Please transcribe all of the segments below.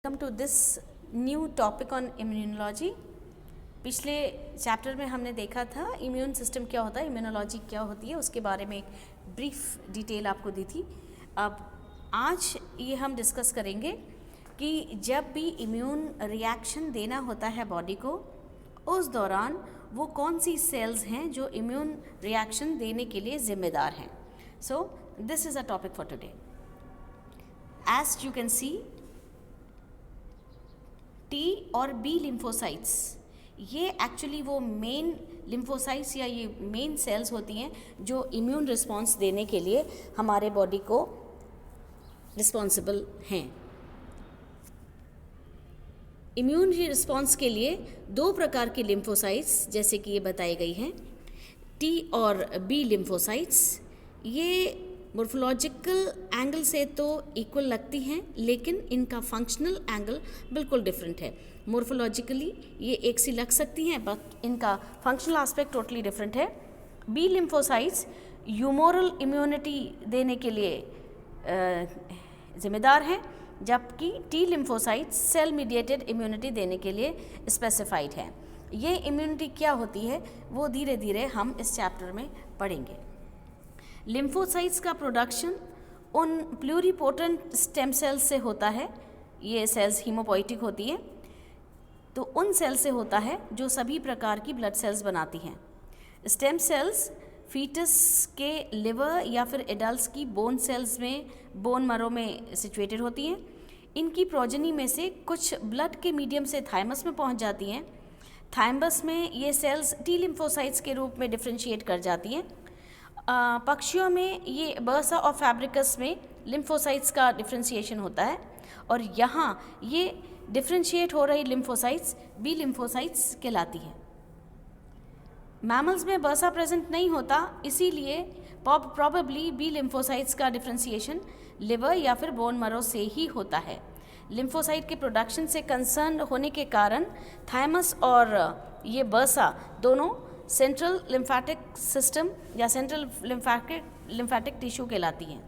Welcome to this new topic on immunology. पिछले chapter में हमने देखा था इम्यून सिस्टम क्या होता है, इम्यूनोलॉजी क्या होती है, उसके बारे में एक ब्रीफ डिटेल आपको दी थी। अब आज ये हम डिस्कस करेंगे कि जब भी इम्यून रिएक्शन देना होता है बॉडी को, उस दौरान वो कौन सी सेल्स हैं जो इम्यून रिएक्शन देने के लिए ज़िम्मेदार हैं। So this is a topic for today. As you can see, T और बी लिम्फोसाइट्स, ये एक्चुअली वो मेन लिम्फोसाइट्स या ये मेन सेल्स होती हैं जो इम्यून रिस्पॉन्स देने के लिए हमारे बॉडी को रिस्पॉन्सिबल हैं। इम्यून रिस्पॉन्स के लिए दो प्रकार की लिम्फोसाइट्स जैसे कि ये बताई गई हैं, टी और बी लिम्फोसाइट्स। ये मोर्फोलॉजिकल एंगल से तो इक्वल लगती हैं, लेकिन इनका फंक्शनल एंगल बिल्कुल डिफरेंट है। मोर्फोलॉजिकली ये एक सी लग सकती हैं, बट इनका फंक्शनल एस्पेक्ट टोटली डिफरेंट है। बी लिम्फोसाइट्स ह्यूमोरल इम्यूनिटी देने के लिए ज़िम्मेदार हैं, जबकि T lymphocytes cell mediated immunity देने के लिए स्पेसिफाइड है। ये इम्यूनिटी क्या होती है वो धीरे धीरे हम इस चैप्टर में पढ़ेंगे। लिम्फोसाइट्स का प्रोडक्शन उन प्लूरिपोटेंट स्टेम सेल्स से होता है। ये सेल्स हीमोपोइटिक होती हैं, तो उन सेल से होता है जो सभी प्रकार की ब्लड सेल्स बनाती हैं। स्टेम सेल्स फीटस के लिवर या फिर एडल्ट्स की बोन सेल्स में, बोन मरो में सिचुएटेड होती हैं। इनकी प्रोजेनी में से कुछ ब्लड के मीडियम से थाइमस में पहुंच जाती हैं। थाइमस में ये सेल्स टी लिम्फोसाइट्स के रूप में डिफ्रेंशिएट कर जाती हैं। पक्षियों में ये बर्सा और फैब्रिकस में लिम्फोसाइट्स का डिफ्रेंशिएशन होता है, और यहाँ ये डिफ्रेंशिएट हो रही लिम्फोसाइट्स बी लिम्फोसाइट्स कहलाती हैं। मैमल्स में बर्सा प्रेजेंट नहीं होता, इसीलिए प्रॉबेबली बी लिम्फोसाइट्स का डिफ्रेंशिएशन लिवर या फिर बोन मरो से ही होता है। लिम्फोसाइट के प्रोडक्शन से कंसर्न होने के कारण थाइमस और ये बर्सा दोनों सेंट्रल लिम्फेटिक सिस्टम या सेंट्रल लिम्फेटिक टिश्यू कहलाती हैं।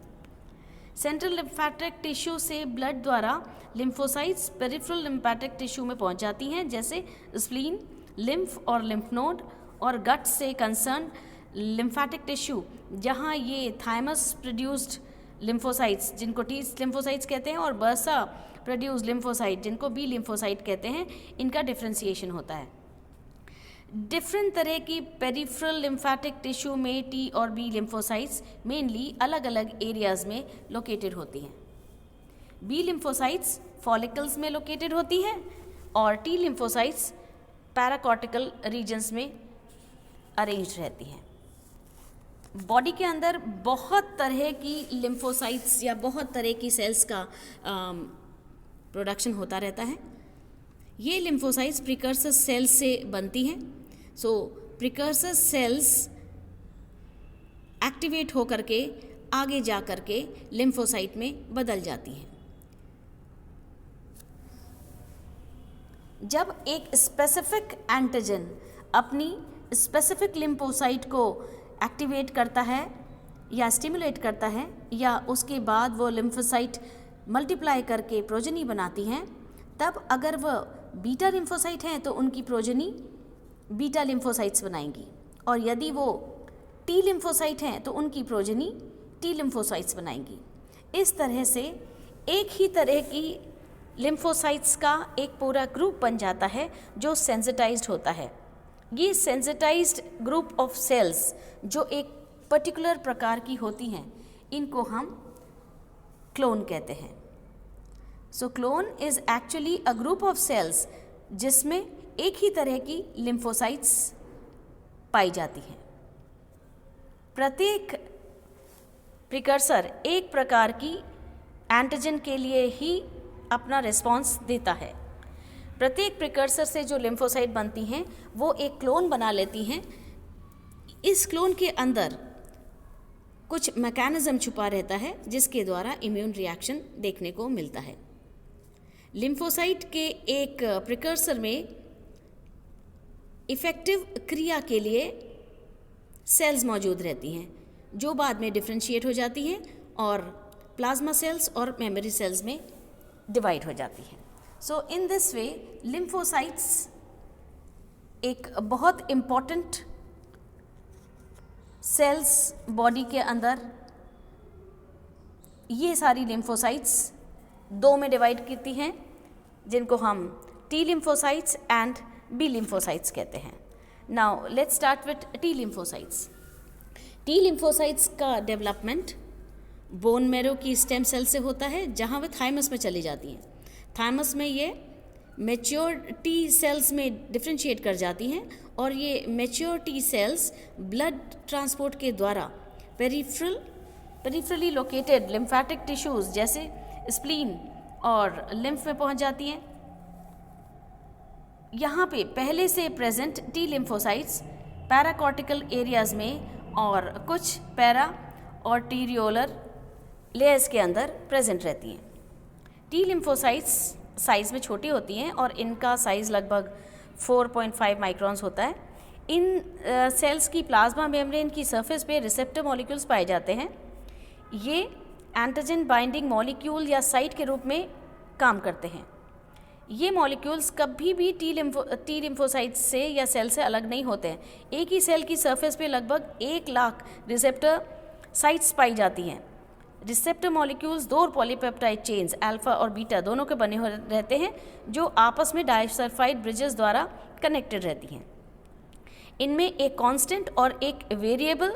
सेंट्रल लिम्फेटिक टिश्यू से ब्लड द्वारा लिम्फोसाइट्स पेरिफेरल लिम्फेटिक टिश्यू में पहुंच जाती हैं, जैसे स्प्लीन, लिम्फ और लिम्फ नोड, और गट से कंसर्न लिम्फेटिक टिश्यू, जहां ये थाइमस प्रोड्यूस्ड लिम्फोसाइट्स जिनको टी लिम्फोसाइट्स कहते हैं और बर्सा प्रोड्यूस्ड लिम्फोसाइट जिनको बी लिम्फोसाइट कहते हैं, इनका डिफ्रेंशिएशन होता है। डिफरेंट तरह की पेरिफेरल लिम्फेटिक टिश्यू में टी और बी लिम्फोसाइट्स मेनली अलग अलग एरियाज में लोकेटेड होती हैं। बी लिम्फोसाइट्स फॉलिकल्स में लोकेटेड होती हैं और टी लिम्फोसाइट्स पैराकॉर्टिकल रीजन्स में अरेंज्ड रहती हैं। बॉडी के अंदर बहुत तरह की लिम्फोसाइट्स या बहुत तरह की सेल्स का प्रोडक्शन होता रहता है। ये लिम्फोसाइट्स प्रिकर्सर सेल्स से बनती हैं। सो प्रिकर्सर सेल्स एक्टिवेट हो करके आगे जा करके लिम्फोसाइट में बदल जाती हैं। जब एक स्पेसिफिक एंटीजन अपनी स्पेसिफिक लिम्फोसाइट को एक्टिवेट करता है या स्टिमुलेट करता है, या उसके बाद वो लिम्फोसाइट मल्टीप्लाई करके प्रोजेनी बनाती हैं, तब अगर वह बीटा लिम्फोसाइट हैं तो उनकी प्रोजेनी बीटा लिम्फोसाइट्स बनाएंगी, और यदि वो टी लिम्फोसाइट हैं तो उनकी प्रोजेनी टी लिम्फोसाइट्स बनाएंगी। इस तरह से एक ही तरह की लिम्फोसाइट्स का एक पूरा ग्रुप बन जाता है जो सेंसिटाइज्ड होता है। ये सेंसिटाइज्ड ग्रुप ऑफ सेल्स जो एक पर्टिकुलर प्रकार की होती हैं, इनको हम क्लोन कहते हैं। So clone is actually a group of cells जिसमें एक ही तरह की लिम्फोसाइट्स पाई जाती हैं। प्रत्येक प्रिकर्सर एक प्रकार की एंटीजन के लिए ही अपना रिस्पॉन्स देता है। प्रत्येक प्रिकर्सर से जो लिम्फोसाइट बनती हैं वो एक क्लोन बना लेती हैं। इस क्लोन के अंदर कुछ मैकेनिज्म छुपा रहता है जिसके द्वारा इम्यून रिएक्शन देखने को मिलता है। लिम्फोसाइट के एक प्रिकर्सर में इफ़ेक्टिव क्रिया के लिए सेल्स मौजूद रहती हैं जो बाद में डिफ्रेंशिएट हो जाती हैं और प्लाज्मा सेल्स और मेमोरी सेल्स में डिवाइड हो जाती हैं। सो इन दिस वे लिम्फोसाइट्स एक बहुत इम्पॉर्टेंट सेल्स बॉडी के अंदर, ये सारी लिम्फोसाइट्स दो में डिवाइड करती हैं, जिनको हम T lymphocytes and B lymphocytes कहते हैं. Now let's start with T lymphocytes. T lymphocytes का डेवलपमेंट बोन मैरो की स्टेम सेल से होता है, जहाँ वे थाइमस में चली जाती हैं. थाइमस में ये मैच्योर टी सेल्स में डिफ्रेंशिएट कर जाती हैं और ये mature T cells blood transport के द्वारा पेरिफेरली लोकेटेड लिम्फेटिक टिश्यूज़ जैसे स्प्लीन और लिम्फ में पहुंच जाती हैं. यहाँ पे पहले से प्रेजेंट टी लिम्फोसाइट्स पैराकॉर्टिकल एरियाज में और कुछ पैरा और टीरियोलर लेयर्स के अंदर प्रेजेंट रहती हैं. टी लिम्फोसाइट्स साइज़ में छोटी होती हैं और इनका साइज़ लगभग 4.5 माइक्रॉन्स होता है. इन सेल्स की प्लाज्मा मेम्ब्रेन की सरफेस पे रिसेप्टर मॉलिक्यूल्स पाए जाते हैं. ये एंटीजन बाइंडिंग मॉलिक्यूल या साइट के रूप में काम करते हैं. ये मॉलिक्यूल्स कभी भी टी लिम्फोसाइट्स से या सेल से अलग नहीं होते हैं. एक ही सेल की सरफेस पे लगभग 1 लाख रिसेप्टर साइट्स पाई जाती हैं. Receptor molecules 2 polypeptide chains alpha और बीटा दोनों के बने हुए रहते हैं, जो आपस में डाइसल्फाइड ब्रिजेस द्वारा कनेक्टेड रहती हैं. इनमें एक कांस्टेंट और एक वेरिएबल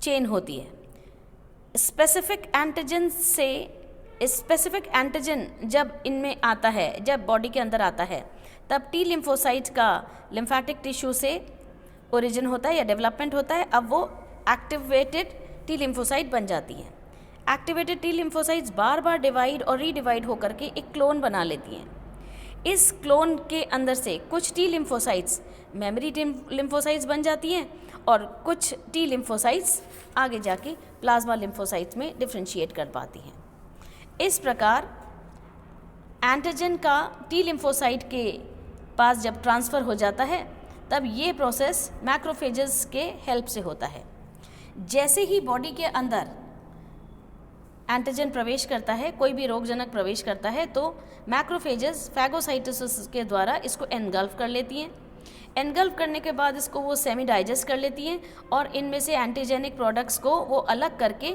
चेन होती है. स्पेसिफिक एंटीजन जब इनमें आता है, जब बॉडी के अंदर आता है, तब टी लिम्फोसाइट का लिम्फेटिक टिश्यू से ओरिजिन होता है या डेवलपमेंट होता है. अब वो एक्टिवेटेड टी लिम्फोसाइट बन जाती है. एक्टिवेटेड टी लिम्फोसाइट्स बार बार डिवाइड और रीडिवाइड होकर के एक क्लोन बना लेती हैं. इस क्लोन के अंदर से कुछ टी लिम्फोसाइट्स मेमोरी लिम्फोसाइट्स बन जाती हैं और कुछ टी लिम्फोसाइट्स आगे जाके प्लाज्मा लिम्फोसाइट्स में डिफ्रेंशिएट कर पाती हैं. इस प्रकार एंटीजन का टी लिम्फोसाइट के पास जब ट्रांसफ़र हो जाता है, तब ये प्रोसेस मैक्रोफेजेस के हेल्प से होता है. जैसे ही बॉडी के अंदर एंटीजन प्रवेश करता है, कोई भी रोगजनक प्रवेश करता है, तो मैक्रोफेजेस फैगोसाइटोसिस के द्वारा इसको एनगल्फ कर लेती हैं. एनगल्फ करने के बाद इसको वो सेमी डाइजेस्ट कर लेती हैं और इनमें से एंटीजेनिक प्रोडक्ट्स को वो अलग करके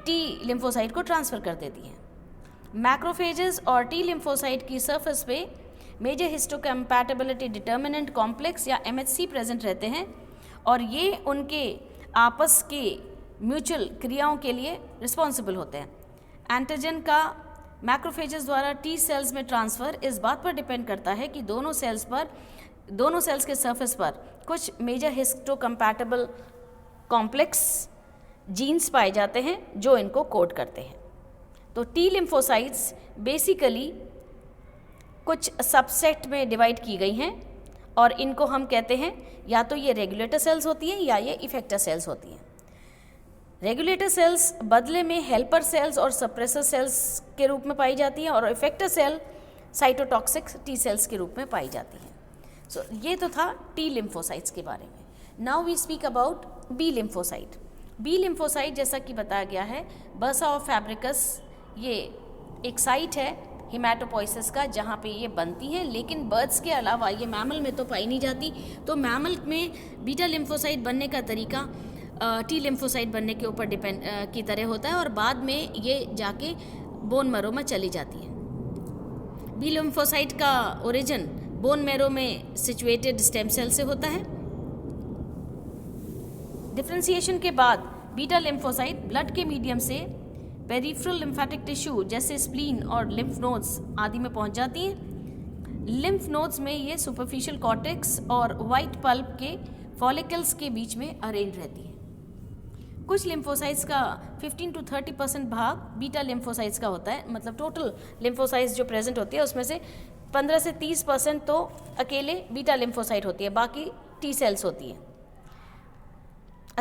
टी लिम्फोसाइट को ट्रांसफ़र कर देती हैं. मैक्रोफेजेस और टी लिम्फोसाइट की सरफेस पे मेजर हिस्टोकम्पैटिबिलिटी डिटर्मिनेंट कॉम्प्लेक्स या MHC प्रेजेंट रहते हैं और ये उनके आपस के म्यूचुअल क्रियाओं के लिए रिस्पॉन्सिबल होते हैं. एंटीजन का मैक्रोफेजेस द्वारा टी सेल्स में ट्रांसफ़र इस बात पर डिपेंड करता है कि दोनों सेल्स के सरफेस पर कुछ मेजर हिस्टोकम्पैटिबल कॉम्प्लेक्स जीन्स पाए जाते हैं जो इनको कोड करते हैं. तो टी लिम्फोसाइट्स बेसिकली कुछ सबसेट में डिवाइड की गई हैं और इनको हम कहते हैं या तो ये रेगुलेटर सेल्स होती हैं या ये इफेक्टर सेल्स होती हैं. रेगुलेटर सेल्स बदले में हेल्पर सेल्स और सप्रेसर सेल्स के रूप में पाई जाती हैं और effector cell cytotoxic T cells के रूप में पाई जाती हैं. सो ये तो था टी लिम्फोसाइट्स के बारे में. Now we speak about B lymphocyte. B lymphocyte जैसा कि बताया गया है, बर्सा ऑफ फैब्रिकस ये एक साइट है हिमैटोपोइसिस का, जहाँ पे ये बनती हैं, लेकिन बर्ड्स के अलावा ये मैमल में तो पाई नहीं जाती. तो मैमल में बीटा लिम्फोसाइट बनने का तरीका टी लिम्फोसाइट बनने के ऊपर डिपेंड की तरह होता है और बाद में ये जाके बोन मैरो में चली जाती है. बी लिम्फोसाइट का ओरिजिन बोन मैरो में सिचुएटेड स्टेम सेल से होता है. डिफ्रेंसिएशन के बाद बीटा लिम्फोसाइट ब्लड के मीडियम से पेरिफेरल लिम्फेटिक टिश्यू जैसे स्प्लीन और लिम्फ नोड्स आदि में पहुंच जाती हैं. लिम्फ नोड्स में ये सुपरफिशियल कॉर्टेक्स और वाइट पल्प के फॉलिकल्स के बीच में अरेंज रहती है. कुछ लिम्फोसाइट्स का 15 to 30% भाग बीटा लिम्फोसाइट्स का होता है. मतलब टोटल लिम्फोसाइट्स जो प्रेजेंट होती है उसमें से 15 से 30% तो अकेले बीटा लिम्फोसाइट होती है, बाकी टी सेल्स होती हैं.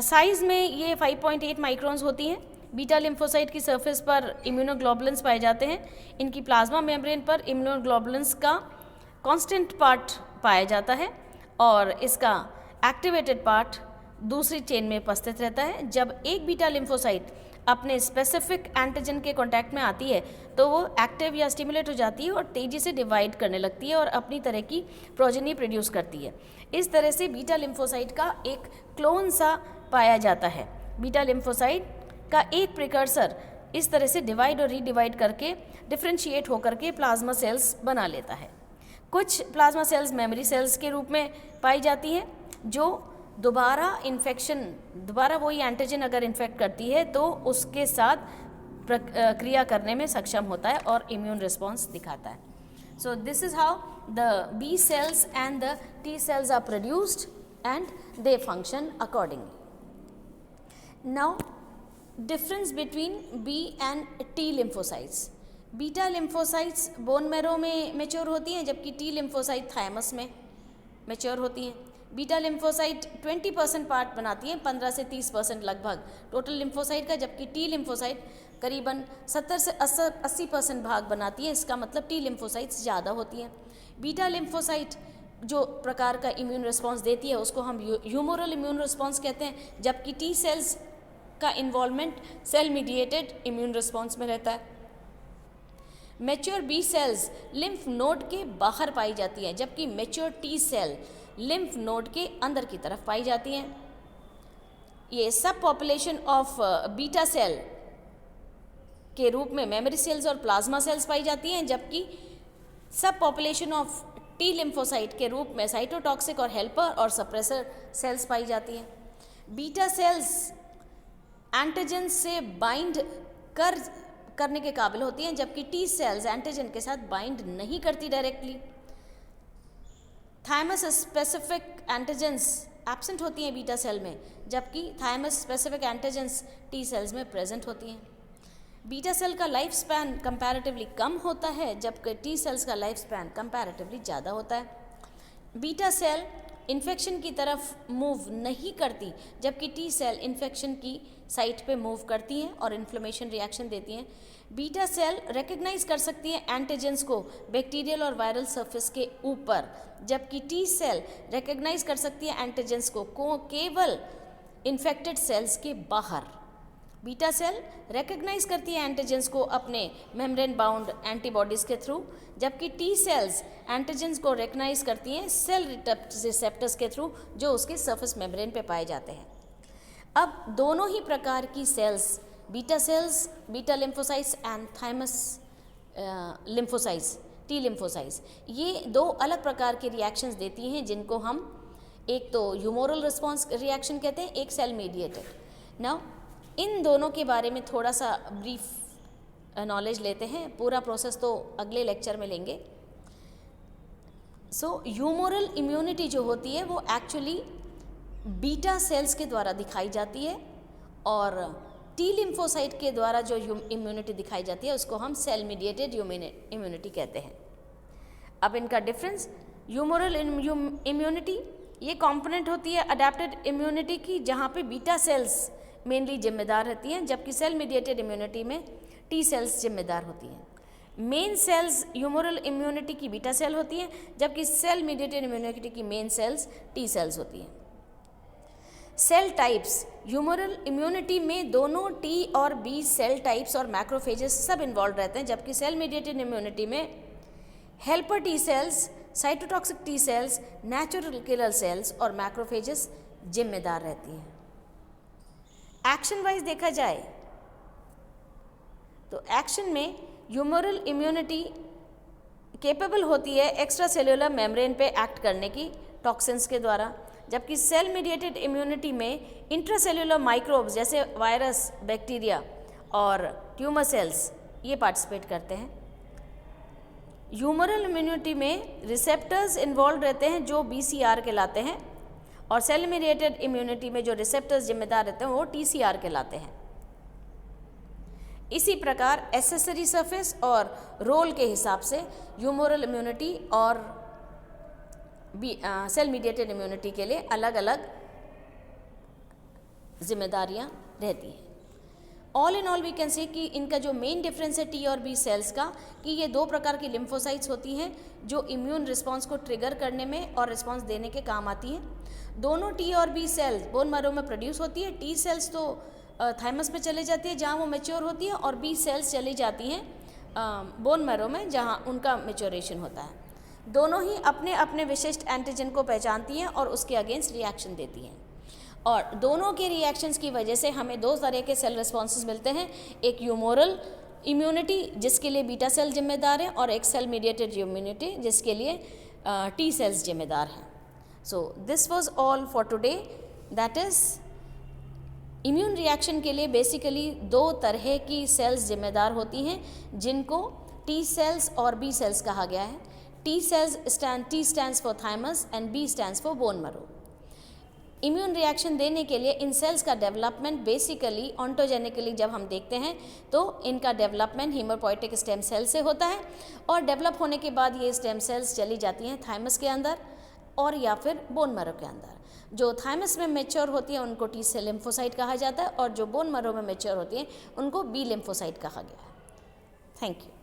साइज में ये 5.8 माइक्रोन्स होती हैं. बीटा लिम्फोसाइट की सरफेस पर इम्यूनोग्लोबुलिन्स पाए जाते हैं. इनकी प्लाज्मा मेम्ब्रेन पर इम्यूनोग्लोबुलिन्स का कांस्टेंट पार्ट पाया जाता है और इसका एक्टिवेटेड पार्ट दूसरी चेन में उपस्थित रहता है. जब एक बीटा लिम्फोसाइट अपने स्पेसिफिक एंटीजन के कांटेक्ट में आती है तो वो एक्टिव या स्टिमुलेट हो जाती है और तेज़ी से डिवाइड करने लगती है और अपनी तरह की प्रोजेनी प्रोड्यूस करती है। इस तरह से बीटा लिम्फोसाइट का एक क्लोन सा पाया जाता है। बीटा लिम्फोसाइट का एक प्रिकर्सर इस तरह से डिवाइड और रीडिवाइड करके डिफ्रेंशिएट होकर के प्लाज्मा सेल्स बना लेता है। कुछ प्लाज्मा सेल्स मेमोरी सेल्स के रूप में पाई जाती हैं जो दोबारा वही एंटीजन अगर इन्फेक्ट करती है तो उसके साथ क्रिया करने में सक्षम होता है और इम्यून रिस्पॉन्स दिखाता है। So this is how the B cells and the T cells are produced and they function accordingly. Now difference between B and T lymphocytes. Beta lymphocytes bone marrow में मेच्योर होती हैं जबकि T lymphocyte thymus में mature होती हैं। Beta lymphocyte 20% part बनाती हैं, 15 से 30% लगभग टोटल लिम्फोसाइट का, जबकि टी लिम्फोसाइट करीबन 70 से 80% भाग बनाती है। इसका मतलब टी लिम्फोसाइट्स ज़्यादा होती हैं। बीटा लिम्फोसाइट जो प्रकार का इम्यून रिस्पॉन्स देती है उसको हम ह्यूमोरल इम्यून रिस्पॉन्स कहते हैं, जबकि टी सेल्स का involvement cell mediated immune response में रहता है। Mature B cells lymph node के बाहर पाई जाती हैं, जबकि mature T cell lymph node के अंदर की तरफ पाई जाती हैं। ये सब पॉपुलेशन ऑफ बीटा सेल के रूप में मेमोरी सेल्स और प्लाज्मा सेल्स पाई जाती हैं, जबकि सब पॉपुलेशन ऑफ टी लिम्फोसाइट के रूप में साइटोटॉक्सिक और हेल्पर और सप्रेसर सेल्स पाई जाती हैं। बीटा सेल्स एंटीजन से बाइंड करने के काबिल होती हैं, जबकि टी सेल्स एंटीजन के साथ बाइंड नहीं करती directly. Thymus specific antigens absent होती हैं बीटा सेल में, जबकि thymus specific antigens T cells में प्रेजेंट होती हैं। बीटा सेल का लाइफ स्पैन कंपैरेटिवली कम होता है, जबकि टी सेल्स का लाइफ स्पैन कंपैरेटिवली ज़्यादा होता है। बीटा सेल इन्फेक्शन की तरफ मूव नहीं करती, जबकि टी सेल इन्फेक्शन की साइट पे मूव करती हैं और इन्फ्लेमेशन रिएक्शन देती हैं। बीटा सेल रिकग्नाइज कर सकती है एंटीजेंस को बैक्टीरियल और वायरल सरफेस के ऊपर, जबकि टी सेल रिकग्नाइज कर सकती है एंटीजेंस को केवल इन्फेक्टेड सेल्स के बाहर। बीटा सेल रिकग्नाइज करती है एंटीजेंस को अपने मेम्ब्रेन बाउंड एंटीबॉडीज़ के थ्रू, जबकि टी सेल्स एंटीजेंस को रिकग्नाइज करती हैं सेल रिसेप्टर्स के थ्रू जो उसके सरफेस मेम्ब्रेन पे पाए जाते हैं। अब दोनों ही प्रकार की cells, beta lymphocytes and thymus lymphocytes, T lymphocytes, ये दो अलग प्रकार के रिएक्शंस देती हैं, जिनको हम एक तो ह्यूमोरल रिस्पॉन्स रिएक्शन कहते हैं, एक सेल मीडिएटेड। नाउ इन दोनों के बारे में थोड़ा सा ब्रीफ नॉलेज लेते हैं, पूरा प्रोसेस तो अगले लेक्चर में लेंगे। सो ह्यूमोरल इम्यूनिटी जो होती है वो एक्चुअली बीटा सेल्स के द्वारा दिखाई जाती है, और टी लिम्फोसाइट के द्वारा जो इम्यूनिटी दिखाई जाती है उसको हम सेल मीडिएटेड इम्यूनिटी कहते हैं। अब इनका डिफरेंस, ह्यूमोरल इम्यूनिटी ये कंपोनेंट होती है अडेप्टेड इम्यूनिटी की, जहाँ पे बीटा सेल्स मेनली जिम्मेदार रहती हैं, जबकि सेल मीडिएटेड इम्यूनिटी में टी सेल्स जिम्मेदार होती हैं। मेन सेल्स ह्यूमोरल इम्यूनिटी की बीटा सेल होती हैं, जबकि सेल मीडिएटेड इम्यूनिटी की मेन सेल्स टी सेल्स होती हैं। सेल टाइप्स, ह्यूमोरल इम्यूनिटी में दोनों टी और बी सेल टाइप्स और मैक्रोफेजेस सब इन्वॉल्व रहते हैं, जबकि सेल मीडिएटेड इम्यूनिटी में helper T cells, cytotoxic T sales, natural killer cells और मैक्रोफेजेस जिम्मेदार रहती हैं। एक्शन वाइज देखा जाए तो एक्शन में ह्यूमोरल इम्यूनिटी केपेबल होती है एक्स्ट्रा सेल्यूलर मेम्ब्रेन पे एक्ट करने की टॉक्सिन्स के द्वारा, जबकि सेल मीडिएटेड इम्यूनिटी में इंट्रासेल्यूलर माइक्रोब्स जैसे वायरस, बैक्टीरिया और ट्यूमर सेल्स ये पार्टिसिपेट करते हैं। ह्यूमोरल इम्यूनिटी में रिसेप्टर्स इन्वॉल्व रहते हैं जो BCR कहलाते हैं, और सेल मीडिएटेड इम्यूनिटी में जो रिसेप्टर्स जिम्मेदार रहते हैं वो TCR कहलाते हैं। इसी प्रकार एसेसरी सरफेस और रोल के हिसाब से ह्यूमोरल इम्यूनिटी और सेल मीडिएटेड इम्यूनिटी के लिए अलग अलग जिम्मेदारियां रहती हैं। All in all we can say कि इनका जो मेन डिफरेंस है टी और बी सेल्स का, कि ये दो प्रकार की लिम्फोसाइट्स होती हैं जो इम्यून रिस्पांस को ट्रिगर करने में और रिस्पांस देने के काम आती हैं। दोनों टी और बी सेल्स बोन मैरो में प्रोड्यूस होती है। टी सेल्स तो थाइमस में चले जाती है जहाँ वो मैच्योर होती है, और बी सेल्स चली जाती हैं बोन मैरो में जहाँ उनका मैच्योरेशन होता है। दोनों ही अपने अपने विशिष्ट एंटीजन को पहचानती हैं और उसके अगेंस्ट रिएक्शन देती हैं, और दोनों के रिएक्शंस की वजह से हमें दो तरह के सेल रिस्पॉन्सेज मिलते हैं, एक ह्यूमोरल इम्यूनिटी जिसके लिए बीटा सेल जिम्मेदार है, और एक सेल मीडिएटेड इम्यूनिटी जिसके लिए टी सेल्स जिम्मेदार हैं। So this was all for today, that is immune reaction के लिए बेसिकली दो तरह की सेल्स जिम्मेदार होती हैं जिनको टी सेल्स और बी सेल्स कहा गया है। T stands for thymus and B stands for bone marrow. Immune reaction देने के लिए इन सेल्स का डेवलपमेंट बेसिकली ऑन्टोजेनिकली जब हम देखते हैं तो इनका डेवलपमेंट हीमोपोइटिक स्टेम सेल से होता है, और डेवलप होने के बाद ये स्टेम सेल्स चली जाती हैं थाइमस के अंदर और या फिर बोन मैरो के अंदर। जो थाइमस में मैच्योर होती है उनको टी सेल लिम्फोसाइट कहा जाता है, और जो बोन मैरो में मैच्योर होती हैं उनको बी लिम्फोसाइट कहा गया है। Thank you.